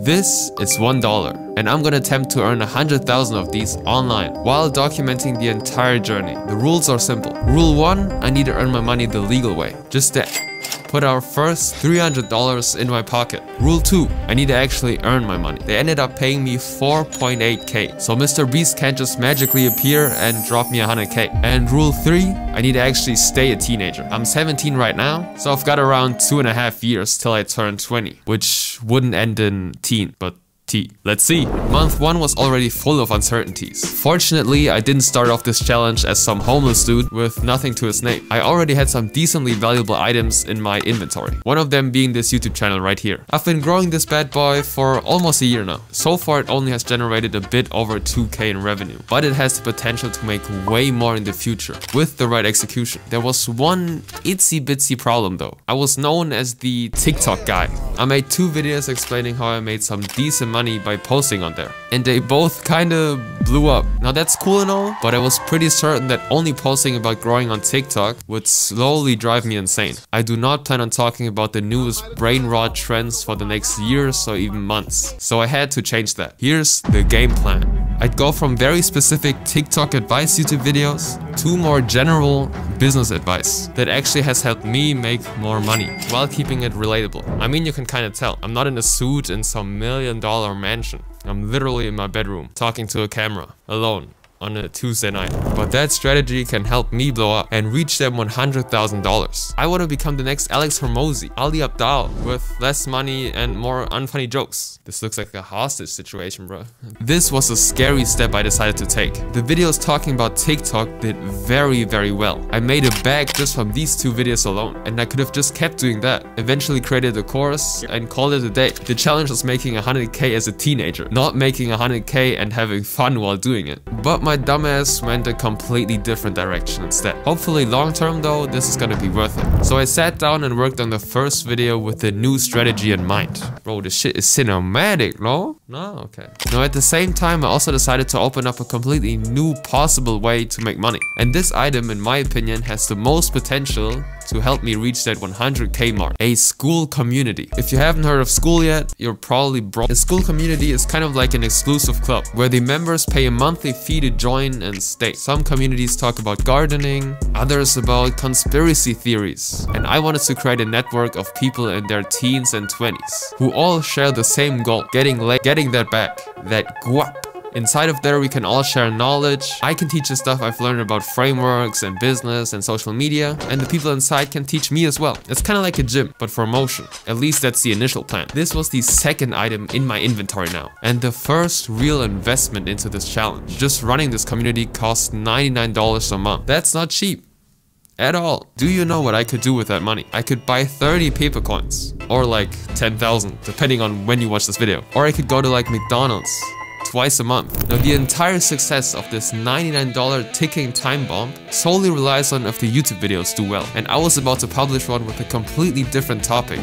This is $1, and I'm gonna attempt to earn 100,000 of these online while documenting the entire journey. The rules are simple. Rule 1, I need to earn my money the legal way. Just to put our first $300 in my pocket. Rule 2, I need to actually earn my money. They ended up paying me 4.8k, so Mr. Beast can't just magically appear and drop me 100k. And rule 3, I need to actually stay a teenager. I'm 17 right now, so I've got around 2.5 years till I turn 20, which wouldn't end in teen, but let's see. Month 1 was already full of uncertainties. Fortunately, I didn't start off this challenge as some homeless dude with nothing to his name. I already had some decently valuable items in my inventory. One of them being this YouTube channel right here. I've been growing this bad boy for almost a year now. So far it only has generated a bit over 2k in revenue, but it has the potential to make way more in the future with the right execution. There was one itsy bitsy problem though. I was known as the TikTok guy. I made 2 videos explaining how I made some decent money by posting on there, and they both kinda blew up. Now that's cool and all, but I was pretty certain that only posting about growing on TikTok would slowly drive me insane. I do not plan on talking about the newest brain rot trends for the next years or even months, so I had to change that. Here's the game plan. I'd go from very specific TikTok advice YouTube videos to more general business advice that actually has helped me make more money while keeping it relatable. I mean, you can kind of tell. I'm not in a suit in some $1 million mansion. I'm literally in my bedroom talking to a camera alone on a Tuesday night. But that strategy can help me blow up and reach them $100,000. I want to become the next Alex Hormozy, Ali Abdaal, with less money and more unfunny jokes. This looks like a hostage situation, bro. This was a scary step I decided to take. The videos talking about TikTok did very, very well. I made a bag just from these 2 videos alone, and I could have just kept doing that. Eventually created a course and called it a day. The challenge was making 100k as a teenager, not making 100k and having fun while doing it. But my dumbass went a completely different direction instead. Hopefully long term though, this is gonna be worth it. So I sat down and worked on the first video with the new strategy in mind. Bro, this shit is cinematic, no? No? Okay. Now at the same time, I also decided to open up a completely new possible way to make money. And this item, in my opinion, has the most potential to help me reach that 100k mark. A school community. If you haven't heard of school yet, you're probably broke. A school community is kind of like an exclusive club where the members pay a monthly fee to join and stay. Some communities talk about gardening, others about conspiracy theories. And I wanted to create a network of people in their teens and 20s who all share the same goal, getting that back, that guap. Inside of there, we can all share knowledge. I can teach the stuff I've learned about frameworks and business and social media, and the people inside can teach me as well. It's kind of like a gym, but for motion. At least that's the initial plan. This was the second item in my inventory now, and the first real investment into this challenge. Just running this community costs $99 a month. That's not cheap at all. Do you know what I could do with that money? I could buy 30 paper coins, or like 10,000, depending on when you watch this video. Or I could go to like McDonald's twice a month. Now the entire success of this $99 ticking time bomb solely relies on if the YouTube videos do well. And I was about to publish one with a completely different topic.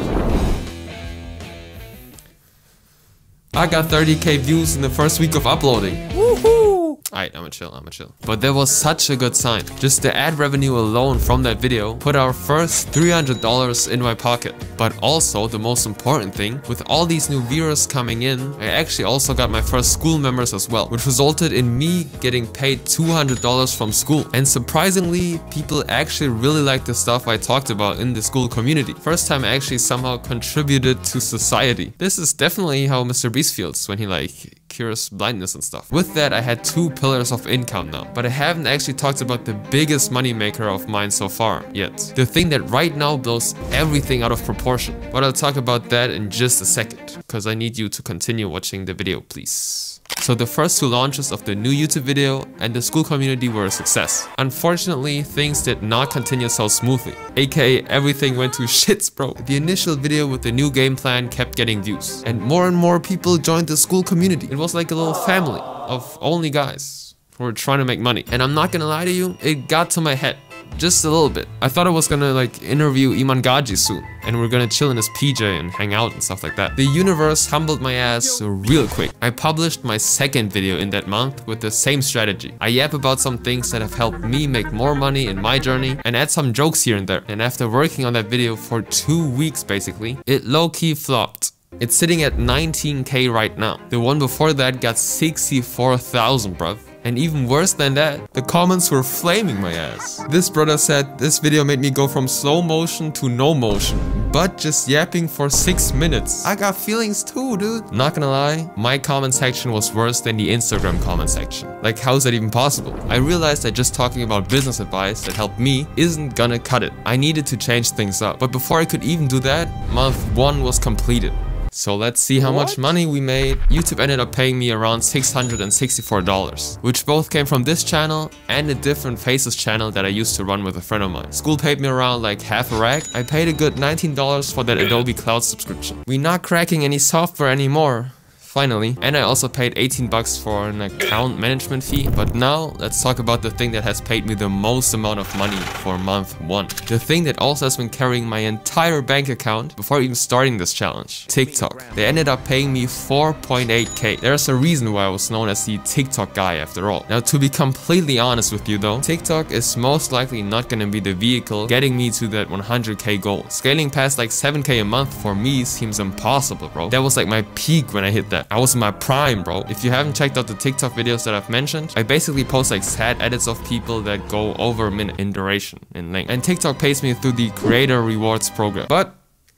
I got 30k views in the first week of uploading. Woohoo! Alright, I'ma chill. But there was such a good sign. Just the ad revenue alone from that video put our first $300 in my pocket. But also, the most important thing, with all these new viewers coming in, I actually also got my first school members as well, which resulted in me getting paid $200 from school. And surprisingly, people actually really liked the stuff I talked about in the school community. First time I actually somehow contributed to society. This is definitely how Mr. Beast feels when he like cures blindness and stuff. With that, I had 2 pillars of income now, but I haven't actually talked about the biggest money maker of mine so far yet. The thing that right now blows everything out of proportion. But I'll talk about that in just a second, because I need you to continue watching the video, please. So the first 2 launches of the new YouTube video and the school community were a success. Unfortunately, things did not continue so smoothly, aka everything went to shits, bro. The initial video with the new game plan kept getting views, and more people joined the school community. It was like a little family of only guys who were trying to make money. And I'm not gonna lie to you, it got to my head. Just a little bit. I thought I was gonna like interview Iman Gaji soon, and we're gonna chill in his PJ and hang out and stuff like that. The universe humbled my ass real quick. I published my second video in that month with the same strategy. I yap about some things that have helped me make more money in my journey and add some jokes here and there. And after working on that video for 2 weeks basically, it low-key flopped. It's sitting at 19k right now. The one before that got 64,000, bruv. And even worse than that, the comments were flaming my ass. This brother said, this video made me go from slow motion to no motion, but just yapping for 6 minutes. I got feelings too, dude. Not gonna lie, my comment section was worse than the Instagram comment section. Like, how is that even possible? I realized that just talking about business advice that helped me isn't gonna cut it. I needed to change things up. But before I could even do that, month 1 was completed. So let's see how much money we made. YouTube ended up paying me around $664, which both came from this channel and a different Faces channel that I used to run with a friend of mine. School paid me around like half a rack. I paid a good $19 for that Adobe Cloud subscription. We're not cracking any software anymore. Finally, and I also paid 18 bucks for an account management fee. But now let's talk about the thing that has paid me the most amount of money for month 1. The thing that also has been carrying my entire bank account before even starting this challenge. TikTok. They ended up paying me 4.8k. There's a reason why I was known as the TikTok guy after all. Now, to be completely honest with you though, TikTok is most likely not gonna be the vehicle getting me to that 100k goal. Scaling past like 7k a month for me seems impossible, bro. That was like my peak when I hit that. I was in my prime, bro. If you haven't checked out the TikTok videos that I've mentioned, I basically post like sad edits of people that go over a minute in duration, in length. And TikTok pays me through the creator rewards program. But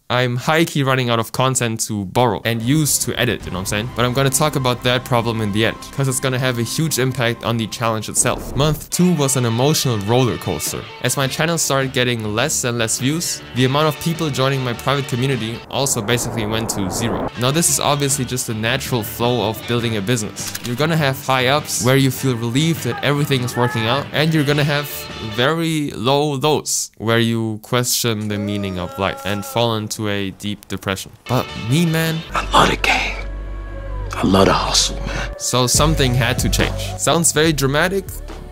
I'm high-key running out of content to borrow and use to edit, you know what I'm saying? But I'm gonna talk about that problem in the end, because it's gonna have a huge impact on the challenge itself. Month 2 was an emotional roller coaster. As my channel started getting less and less views, the amount of people joining my private community also basically went to 0. Now this is obviously just a natural flow of building a business. You're gonna have high ups where you feel relieved that everything is working out, and you're gonna have very low lows where you question the meaning of life and fall into a deep depression. But me, man, I love the game. I love the hustle, man. So something had to change. Sounds very dramatic,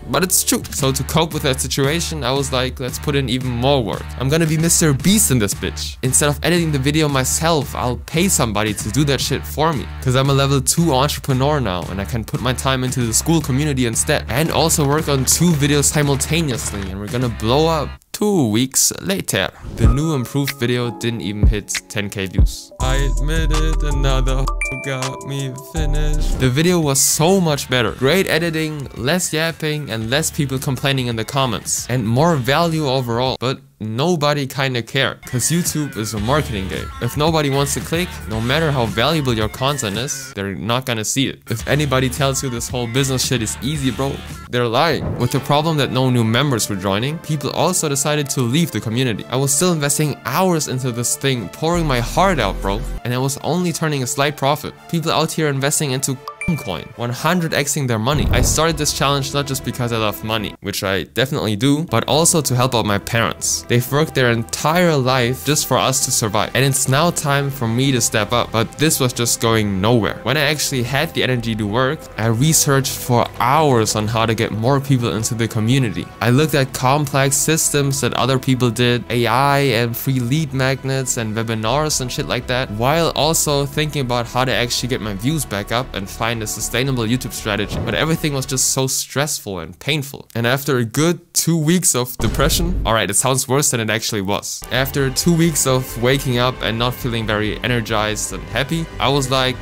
but it's true. So to cope with that situation, I was like, let's put in even more work. I'm gonna be Mr. Beast in this bitch. Instead of editing the video myself, I'll pay somebody to do that shit for me. Cause I'm a level 2 entrepreneur now, and I can put my time into the school community instead. And also work on 2 videos simultaneously, and we're gonna blow up. 2 weeks later, the new improved video didn't even hit 10k views. I admit it, another got me finished. The video was so much better. Great editing, less yapping, and less people complaining in the comments. And more value overall. But nobody kinda cared, cause YouTube is a marketing game. If nobody wants to click, no matter how valuable your content is, they're not gonna see it. If anybody tells you this whole business shit is easy, bro, they're lying. With the problem that no new members were joining, people also decided to leave the community. I was still investing hours into this thing, pouring my heart out, bro, and I was only turning a slight profit. People out here investing into coin, 100xing their money. I started this challenge not just because I love money, which I definitely do, but also to help out my parents. They've worked their entire life just for us to survive, and it's now time for me to step up, but this was just going nowhere. When I actually had the energy to work, I researched for hours on how to get more people into the community. I looked at complex systems that other people did, AI and free lead magnets and webinars and shit like that, while also thinking about how to actually get my views back up and find a sustainable YouTube strategy. But everything was just so stressful and painful. And after a good 2 weeks of depression, alright, it sounds worse than it actually was. After 2 weeks of waking up and not feeling very energized and happy, I was like,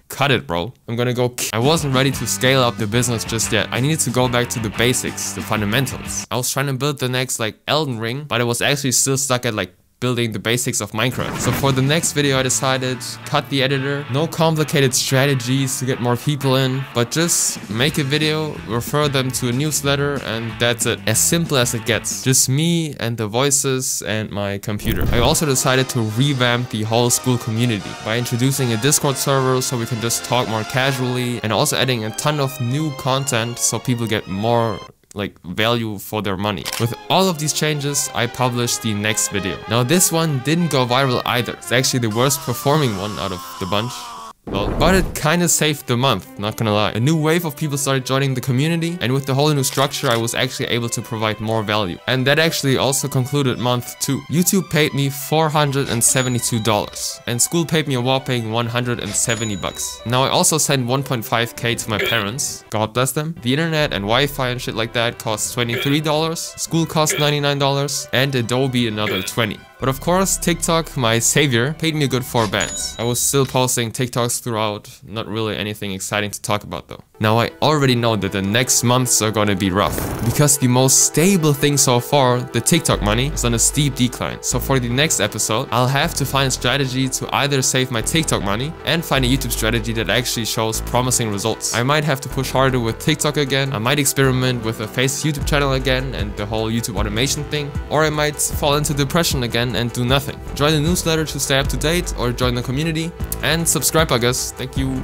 cut it, bro. I'm gonna go. I wasn't ready to scale up the business just yet. I needed to go back to the basics, the fundamentals. I was trying to build the next like Elden Ring, but I was actually still stuck at like building the basics of Minecraft. So for the next video, I decided cut the editor, no complicated strategies to get more people in, but just make a video, refer them to a newsletter, and that's it. As simple as it gets. Just me and the voices and my computer. I also decided to revamp the whole school community by introducing a Discord server so we can just talk more casually, and also adding a ton of new content so people get more like value for their money. With all of these changes, I published the next video. Now this one didn't go viral either. It's actually the worst performing one out of the bunch. Well, but it kinda saved the month, not gonna lie. A new wave of people started joining the community, and with the whole new structure, I was actually able to provide more value. And that actually also concluded month 2. YouTube paid me $472, and school paid me a whopping 170 bucks. Now I also sent 1.5k to my parents, God bless them. The internet and Wi-Fi and shit like that cost $23, school cost $99, and Adobe another 20. But of course, TikTok, my savior, paid me a good 4 bands. I was still posting TikToks throughout, not really anything exciting to talk about though. Now I already know that the next months are gonna be rough, because the most stable thing so far, the TikTok money, is on a steep decline. So for the next episode, I'll have to find a strategy to either save my TikTok money and find a YouTube strategy that actually shows promising results. I might have to push harder with TikTok again, I might experiment with a face YouTube channel again and the whole YouTube automation thing, or I might fall into depression again and do nothing. Join the newsletter to stay up to date, or join the community, and subscribe I guess. Thank you.